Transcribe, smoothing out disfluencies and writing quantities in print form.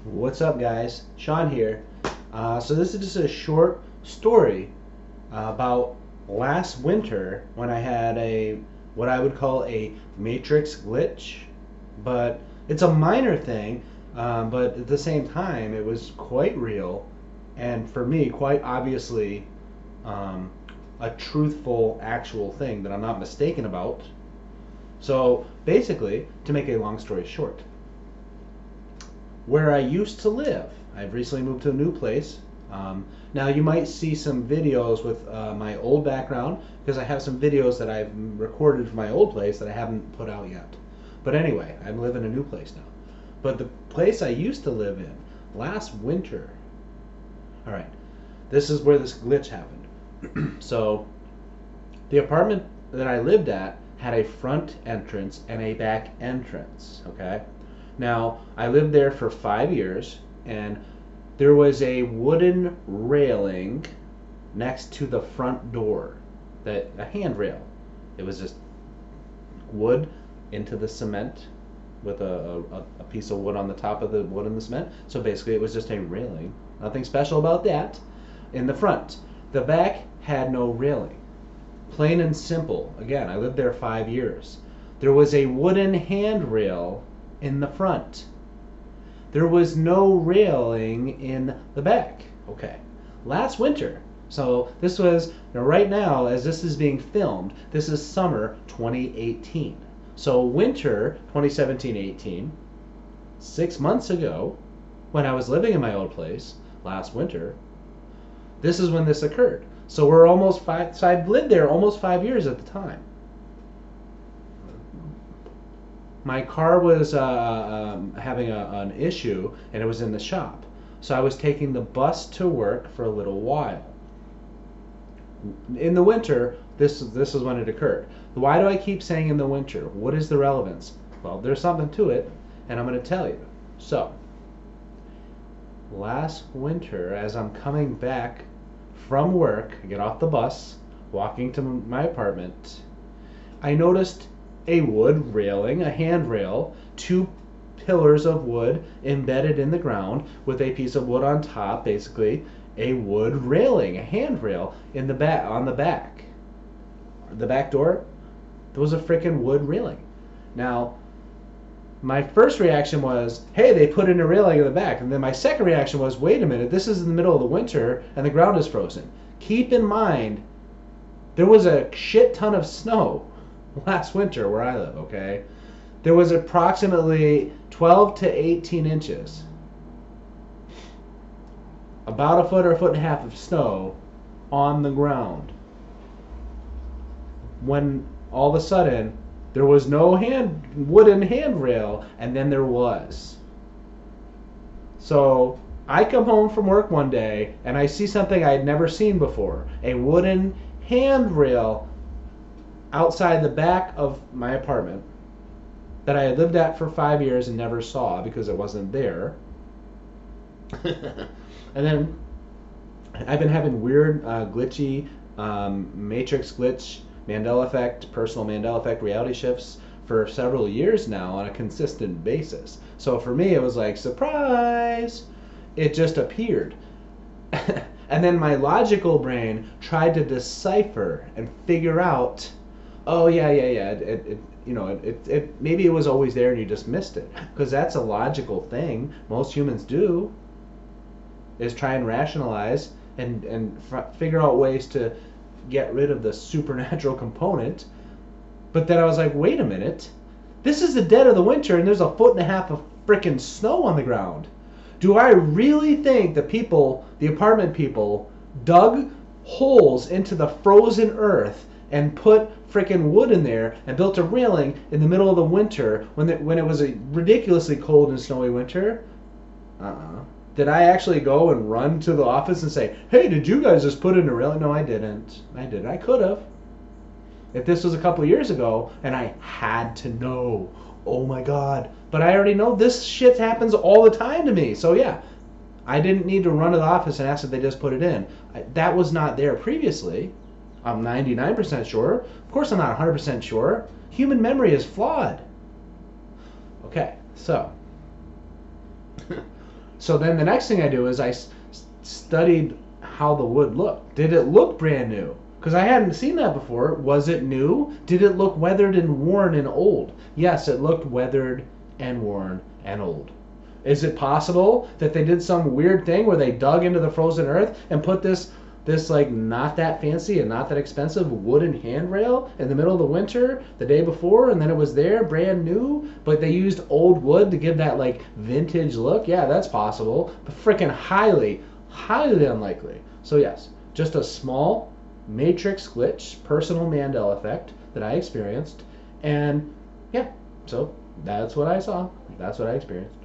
What's up, guys? Sean here. So this is just a short story about last winter when I had a what I would call a matrix glitch, but it's a minor thing. But at the same time, it was quite real, and for me, quite obviously, um, a truthful, actual thing that I'm not mistaken about. So basically, to make a long story short, where I used to live. I've recently moved to a new place. Now you might see some videos with my old background because I have some videos that I've recorded from my old place that I haven't put out yet. But anyway, I live in a new place now. But the place I used to live in last winter. All right, this is where this glitch happened. So the apartment that I lived at had a front entrance and a back entrance. Okay. Now, I lived there for 5 years, and there was a wooden railing next to the front door, that a handrail. It was just wood into the cement with a piece of wood on the top of the wood in the cement. So basically, it was just a railing. Nothing special about that. In the front, the back had no railing. Plain and simple. Again, I lived there 5 years. There was a wooden handrail in the front. There was no railing in the back. Okay. Last winter. So this was, right now, as this is being filmed, this is summer 2018. So winter 2017-18, 6 months ago, when I was living in my old place, last winter, this is when this occurred. So we're almost five, so I've lived there almost 5 years at the time. My car was having an issue, and it was in the shop. So I was taking the bus to work for a little while. In the winter, this is when it occurred. Why do I keep saying in the winter? What is the relevance? Well, there's something to it, and I'm going to tell you. So, last winter, as I'm coming back from work, I get off the bus, walking to my apartment, I noticed a wood railing, a handrail, two pillars of wood embedded in the ground with a piece of wood on top, basically a wood railing, a handrail in the back, on the back. The back door, there was a freaking wood railing. Now, my first reaction was, hey, they put in a railing in the back. And then my second reaction was, wait a minute, this is in the middle of the winter and the ground is frozen. Keep in mind, there was a shit ton of snow last winter where I live, okay? There was approximately 12 to 18 inches. About a foot or a foot and a half of snow on the ground. When all of a sudden, there was no wooden handrail, and then there was. So I come home from work one day, and I see something I had never seen before. A wooden handrail outside the back of my apartment that I had lived at for 5 years and never saw because it wasn't there. And then I've been having weird, glitchy, matrix glitch, Mandela effect, personal Mandela effect reality shifts for several years now on a consistent basis. So for me, it was like, surprise! It just appeared. And then my logical brain tried to decipher and figure out, oh yeah, maybe it was always there and you just missed it, because that's a logical thing most humans do, is try and rationalize and figure out ways to get rid of the supernatural component. But then I was like, wait a minute, this is the dead of the winter and there's a foot and a half of frickin' snow on the ground. Do I really think the apartment people, dug holes into the frozen earth and put frickin' wood in there and built a railing in the middle of the winter when it was a ridiculously cold and snowy winter? Did I actually go and run to the office and say, hey, did you guys just put in a railing? No, I didn't. I could have. If this was a couple years ago and I had to know, oh my God. But I already know this shit happens all the time to me. So yeah, I didn't need to run to the office and ask if they just put it in. That was not there previously. I'm 99% sure. Of course I'm not 100% sure. Human memory is flawed. Okay, so So then the next thing I do is studied how the wood looked. Did it look brand new? Because I hadn't seen that before. Was it new? Did it look weathered and worn and old? Yes, it looked weathered and worn and old. Is it possible that they did some weird thing where they dug into the frozen earth and put this like not that fancy and not that expensive wooden handrail in the middle of the winter the day before, and then it was there brand new, but they used old wood to give that like vintage look? Yeah, that's possible, but freaking highly unlikely. So yes, just a small matrix glitch, personal Mandela effect that I experienced, and yeah, so that's what I saw, that's what I experienced.